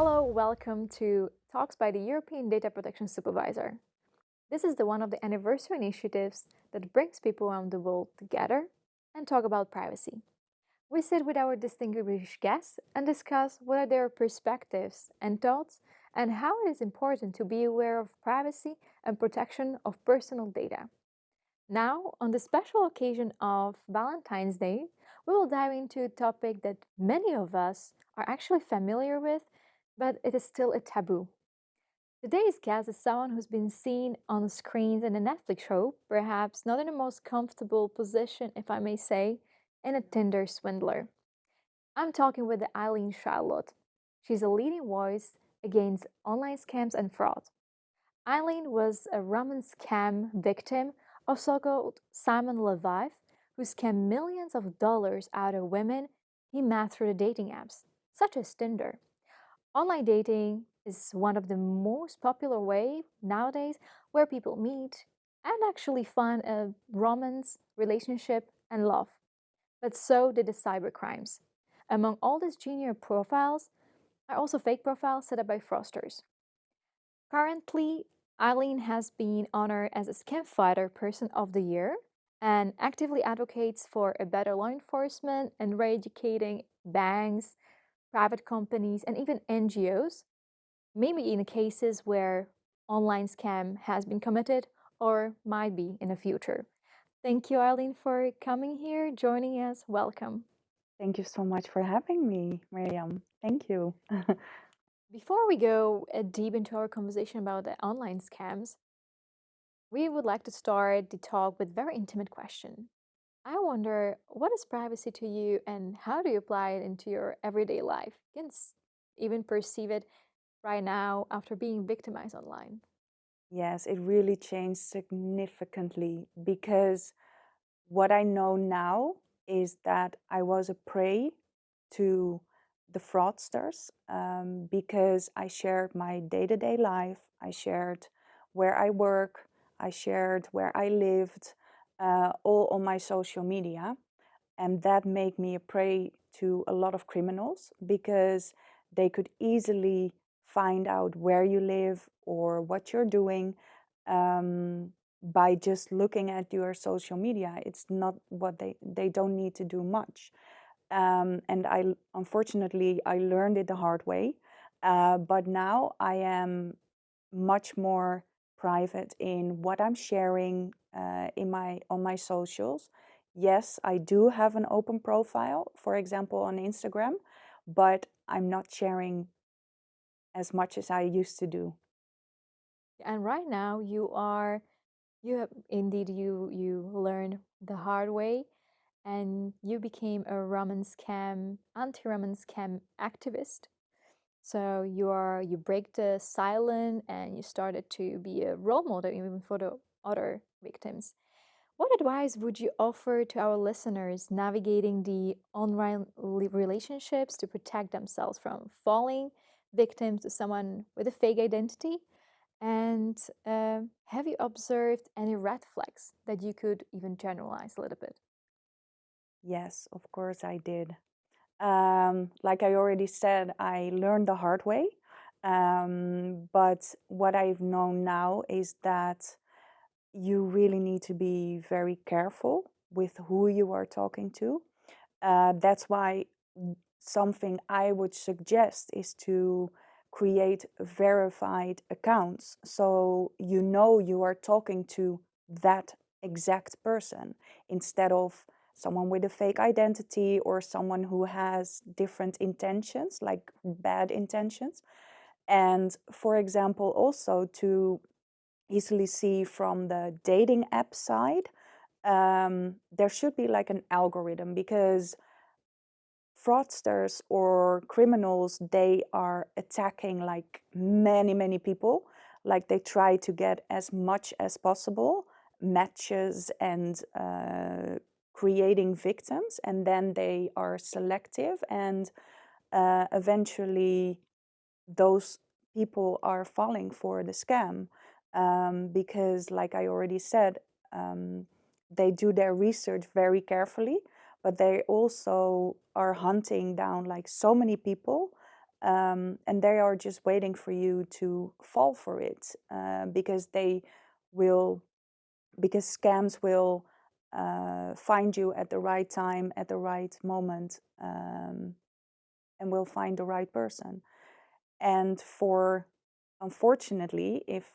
Hello, welcome to Talks by the European Data Protection Supervisor. This is one of the anniversary initiatives that brings people around the world together and talk about privacy. We sit with our distinguished guests and discuss what are their perspectives and thoughts and how it is important to be aware of privacy and protection of personal data. Now, on the special occasion of Valentine's Day, we will dive into a topic that many of us are actually familiar with, but it is still a taboo. Today's guest is someone who's been seen on the screens in a Netflix show, perhaps not in the most comfortable position, if I may say, in a Tinder swindler. I'm talking with the Ayleen Charlotte. She's a leading voice against online scams and fraud. Eileen was a romance scam victim of so-called Simon Levive, who scammed millions of dollars out of women he met through the dating apps, such as Tinder. Online dating is one of the most popular way nowadays where people meet and actually find a romance, relationship, and love. But so did the cybercrimes. Among all these junior profiles are also fake profiles set up by fraudsters. Currently, Eileen has been honored as a Scam Fighter Person of the Year and actively advocates for a better law enforcement and re-educating banks, private companies, and even NGOs, maybe in cases where online scam has been committed or might be in the future. Thank you, Eileen, for coming here, joining us. Welcome. Thank you so much for having me, Miriam. Thank you. Before we go deep into our conversation about the online scams, we would like to start the talk with a very intimate question. I wonder, what is privacy to you and how do you apply it into your everyday life? You can even perceive it right now after being victimized online. Yes, it really changed significantly because what I know now is that I was a prey to the fraudsters because I shared my day-to-day life, I shared where I work, I shared where I lived, all on my social media. And that made me a prey to a lot of criminals because they could easily find out where you live or what you're doing by just looking at your social media. It's not what they don't need to do much. And unfortunately, I learned it the hard way. But now I am much more private in what I'm sharing on my socials. Yes, I do have an open profile, for example, on Instagram, but I'm not sharing as much as I used to do. And right now you have indeed you learn the hard way and you became a anti-Raman scam activist. So you break the silence and you started to be a role model even for the other victims. What advice would you offer to our listeners navigating the online relationships to protect themselves from falling victim to someone with a fake identity? And have you observed any red flags that you could even generalize a little bit? Yes, of course I did. Like I already said, I learned the hard way. But what I've known now is that you really need to be very careful with who you are talking to. That's why something I would suggest is to create verified accounts. So you know you are talking to that exact person instead of someone with a fake identity or someone who has different intentions, like bad intentions. And for example, also to easily see from the dating app side, there should be like an algorithm because fraudsters or criminals, they are attacking like many people. Like they try to get as much as possible matches and creating victims, and then they are selective, and eventually those people are falling for the scam because, like I already said, they do their research very carefully, but they also are hunting down like so many people and they are just waiting for you to fall for it, because scams will find you at the right time, at the right moment, and will find the right person. And unfortunately, if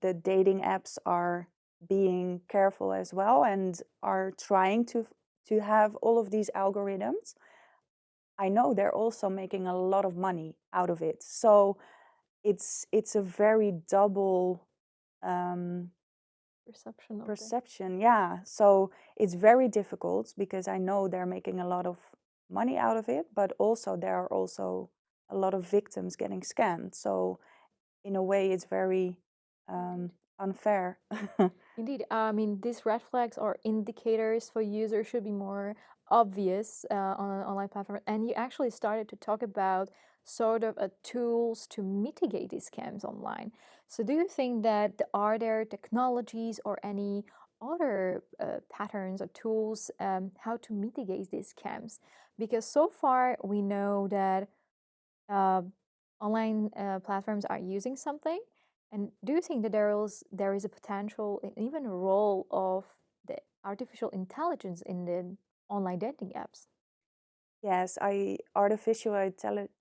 the dating apps are being careful as well and are trying to have all of these algorithms, I know they're also making a lot of money out of it. So it's a very double Perception of the. perception. Yeah. So it's very difficult because I know they're making a lot of money out of it, but also there are also a lot of victims getting scammed. So in a way, it's very Indeed. unfair. Indeed, I mean, these red flags or indicators for users should be more obvious on an online platform. And you actually started to talk about sort of tools to mitigate these scams online. So, do you think that are there technologies or any other patterns or tools how to mitigate these scams? Because so far we know that uh, online platforms are using something. And do you think that there is a potential and even a role of the artificial intelligence in the online dating apps? Yes, artificial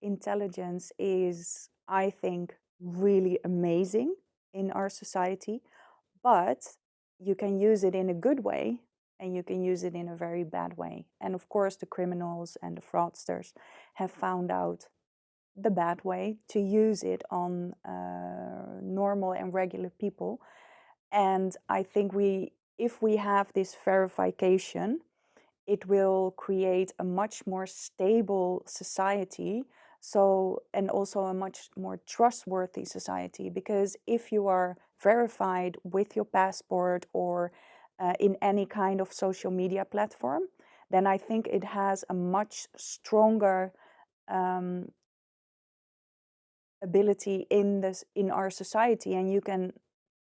intelligence is, I think, really amazing in our society, but you can use it in a good way and you can use it in a very bad way. And of course, the criminals and the fraudsters have found out the bad way to use it on normal and regular people. And I think if we have this verification, it will create a much more stable society. So, and also a much more trustworthy society, because if you are verified with your passport or in any kind of social media platform, then I think it has a much stronger um, ability in our society, and you can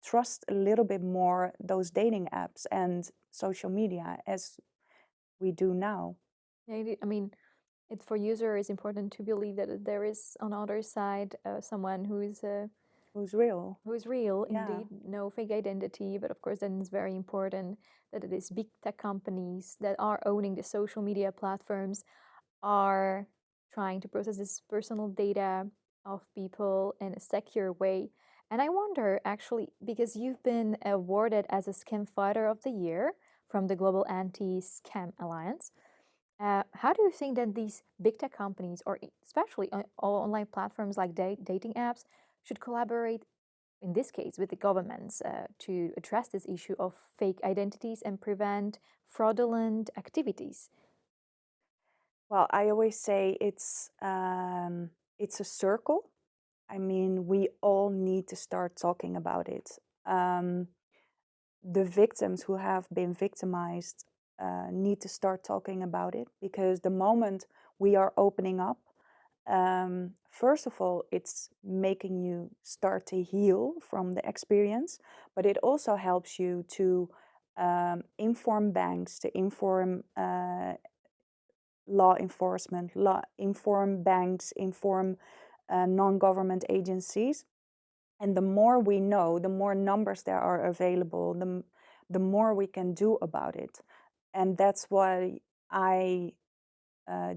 trust a little bit more those dating apps and social media as we do now. I mean, it for user is important to believe that there is on the other side someone Who's real? who is real, Yeah. indeed, no fake identity. But of course, then it's very important that it is big tech companies that are owning the social media platforms are trying to process this personal data of people in a secure way. And I wonder, actually, because you've been awarded as a Scam Fighter of the Year from the Global Anti-Scam Alliance, how do you think that these big tech companies, or especially all online platforms like dating apps, should collaborate, in this case, with the governments to address this issue of fake identities and prevent fraudulent activities? Well, I always say it's a circle. I mean, we all need to start talking about it. Um, the victims who have been victimized need to start talking about it, because the moment we are opening up, first of all, it's making you start to heal from the experience, but it also helps you to inform banks, to inform law enforcement, inform banks, inform non-government agencies. And the more we know, the more numbers there are available, the more we can do about it. And that's why I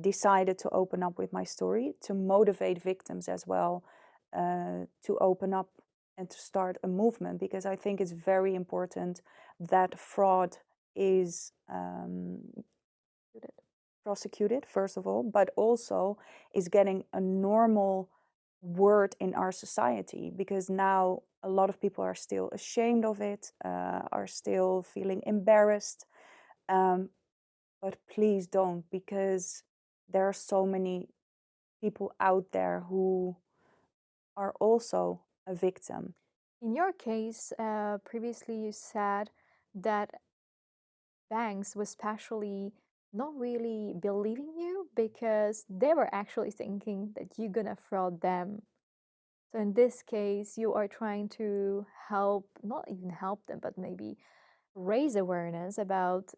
decided to open up with my story, to motivate victims as well, to open up and to start a movement, because I think it's very important that fraud is prosecuted, first of all, but also is getting a normal word in our society, because now a lot of people are still ashamed of it, are still feeling embarrassed. Um, but please don't, because there are so many people out there who are also a victim. In your case, previously you said that banks were especially not really believing you because they were actually thinking that you're gonna fraud them. So in this case, you are trying to help, not even help them, but maybe raise awareness about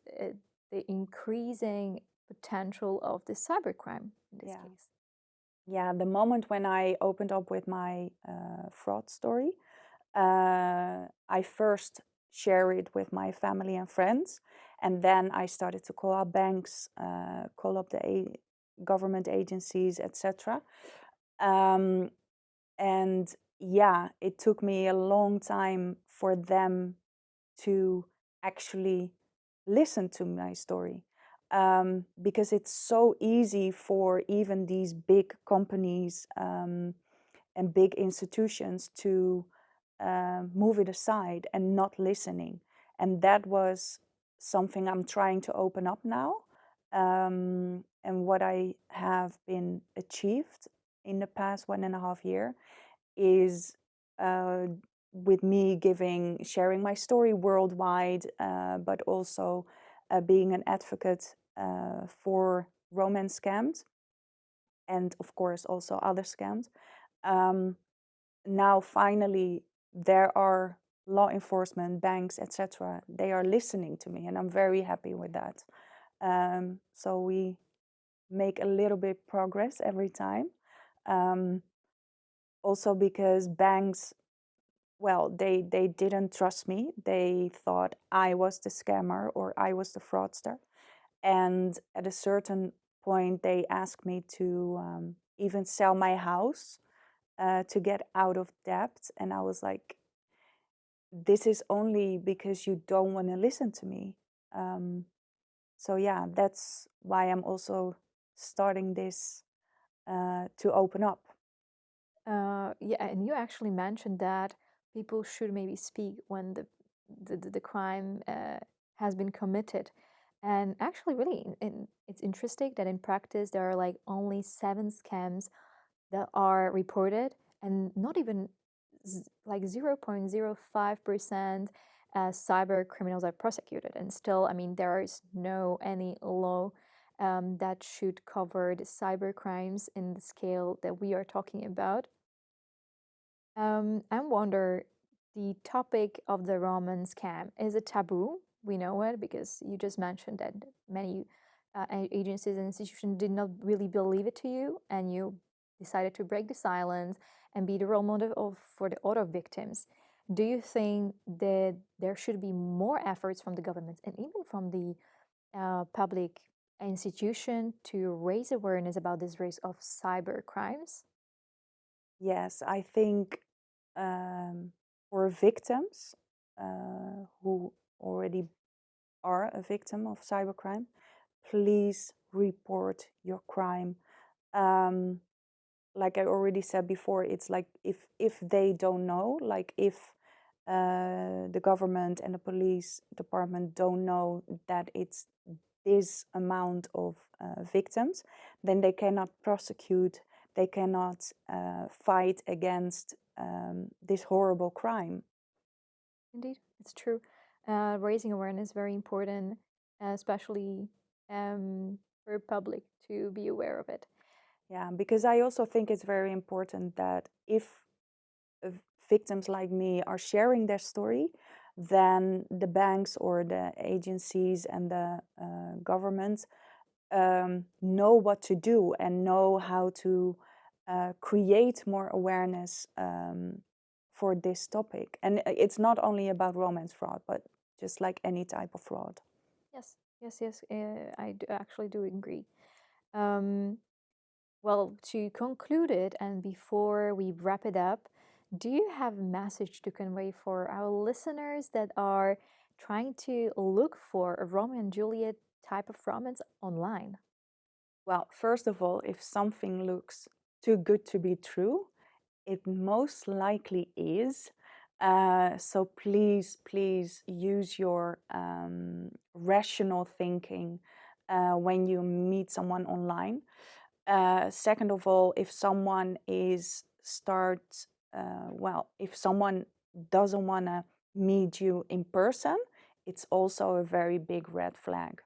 the increasing potential of the cybercrime in this Yeah. case. Yeah, the moment when I opened up with my fraud story, I first share it with my family and friends, and then I started to call up banks, call up the government agencies, etc. Um, and yeah, it took me a long time for them to actually listen to my story. Because it's so easy for even these big companies and big institutions to move it aside and not listening. And that was something I'm trying to open up now. And what I have been achieved in the past 1.5 year is with me sharing my story worldwide, but also being an advocate for romance scams and of course also other scams. Um, Now finally there are law enforcement, banks, etc. They are listening to me, and I'm very happy with that. So we make a little bit progress every time. Um, Also because banks, well, they didn't trust me. They thought I was the scammer or I was the fraudster. And at a certain point, they asked me to even sell my house to get out of debt. And I was like, this is only because you don't want to listen to me. Um, so yeah, that's why I'm also starting this to open up. Yeah, and you actually mentioned that people should maybe speak when the crime has been committed. And actually, really, it's interesting that in practice there are like only 7 scams that are reported, and not even like 0.05% cyber criminals are prosecuted. And still, I mean, there is no any law that should cover the cyber crimes in the scale that we are talking about. I wonder, the topic of the Roman scam is a taboo. We know it because you just mentioned that many agencies and institutions did not really believe it to you, and you decided to break the silence and be the role model for the other victims. Do you think that there should be more efforts from the government and even from the public institution to raise awareness about this risk of cyber crimes? Yes, I think for victims who already are a victim of cybercrime, please report your crime. Um, like I already said before, it's like if they don't know, like if the government and the police department don't know that it's this amount of victims, then they cannot prosecute, they cannot fight against this horrible crime. Indeed, it's true. Raising awareness is very important, especially for public to be aware of it. Yeah, because I also think it's very important that if uh, victims like me are sharing their story, then the banks or the agencies and the government know what to do and know how to create more awareness for this topic. And it's not only about romance fraud, but just like any type of fraud. Yes, yes, yes. Actually do agree. Um, well, to conclude it, and before we wrap it up, do you have a message to convey for our listeners that are trying to look for a Romeo and Juliet type of romance online? Well, first of all, if something looks too good to be true, it most likely is. So please, please use your rational thinking when you meet someone online. Second of all, if someone if someone doesn't want to meet you in person, it's also a very big red flag.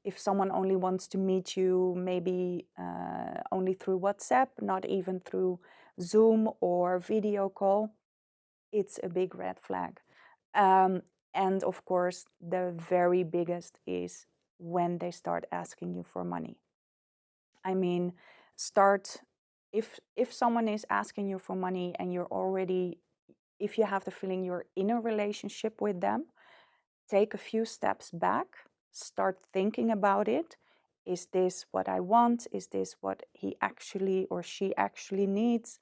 If someone only wants to meet you, maybe only through WhatsApp, not even through Zoom or video call, it's a big red flag. Um, and of course, the very biggest is when they start asking you for money. I mean, start, if someone is asking you for money and you're already, if you have the feeling you're in a relationship with them, take a few steps back, start thinking about it. Is this what I want? Is this what he actually or she actually needs?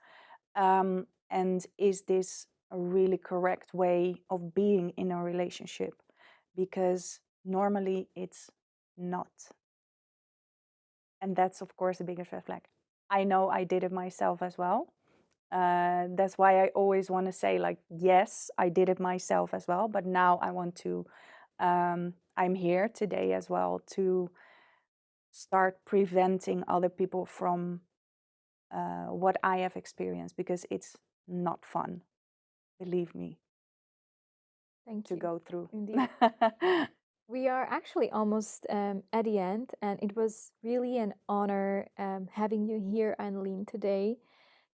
And is this a really correct way of being in a relationship? Because normally it's not. And that's, of course, the biggest red flag. I know I did it myself as well. That's why I always want to say, like, yes, I did it myself as well. But now I want to, I'm here today as well to start preventing other people from what I have experienced, because it's not fun, believe me, Thank to you. go through. Indeed. We are actually almost at the end, and it was really an honor having you here, Ayleen, today.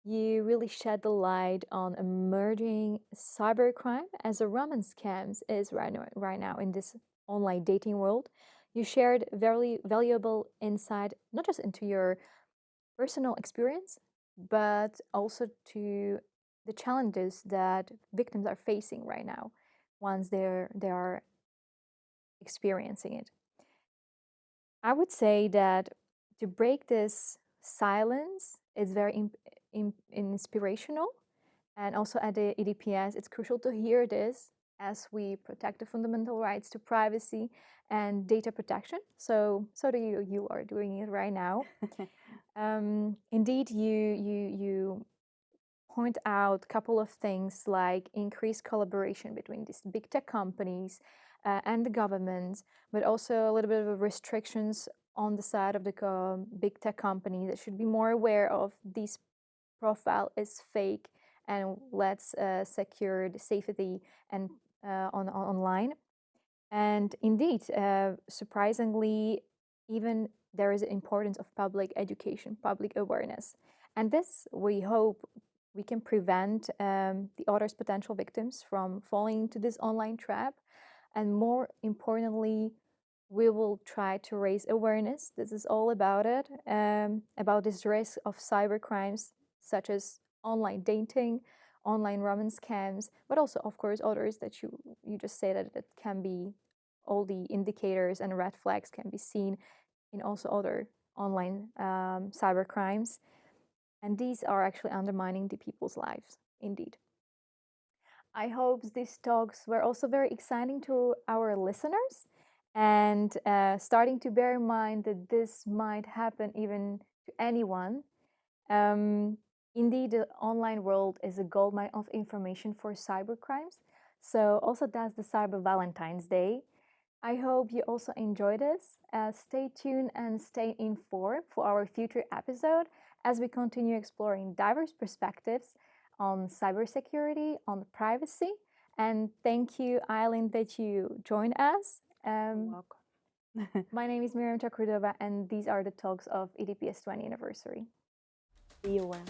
You really shed the light on emerging cybercrime as a romance scams is right now in this online dating world. You shared very valuable insight, not just into your personal experience, but also to the challenges that victims are facing right now once they are experiencing it. I would say that to break this silence is very inspirational. And also at the EDPS, it's crucial to hear this as we protect the fundamental rights to privacy and data protection. So do you. You are doing it right now. Indeed, you point out a couple of things like increased collaboration between these big tech companies and the government, but also a little bit of restrictions on the side of the big tech company that should be more aware of this profile is fake, and let's secure the safety and online. And indeed, surprisingly, even there is an importance of public education, public awareness. And this, we hope, we can prevent the other's potential victims from falling into this online trap. And more importantly, we will try to raise awareness. This is all about it, about this risk of cyber crimes, such as online dating, online romance scams, but also, of course, others that you just say that it can be, all the indicators and red flags can be seen in also other online cyber crimes. And these are actually undermining the people's lives, indeed. I hope these talks were also very exciting to our listeners, and starting to bear in mind that this might happen even to anyone. Indeed, the online world is a goldmine of information for cybercrimes. So also that's the Cyber Valentine's Day. I hope you also enjoy this. Stay tuned and stay informed for our future episode as we continue exploring diverse perspectives on cybersecurity, on privacy. And thank you, Ayleen, that you joined us. You're welcome. My name is Miriam Chakurdova, and these are the talks of EDPS 20 anniversary. Be aware.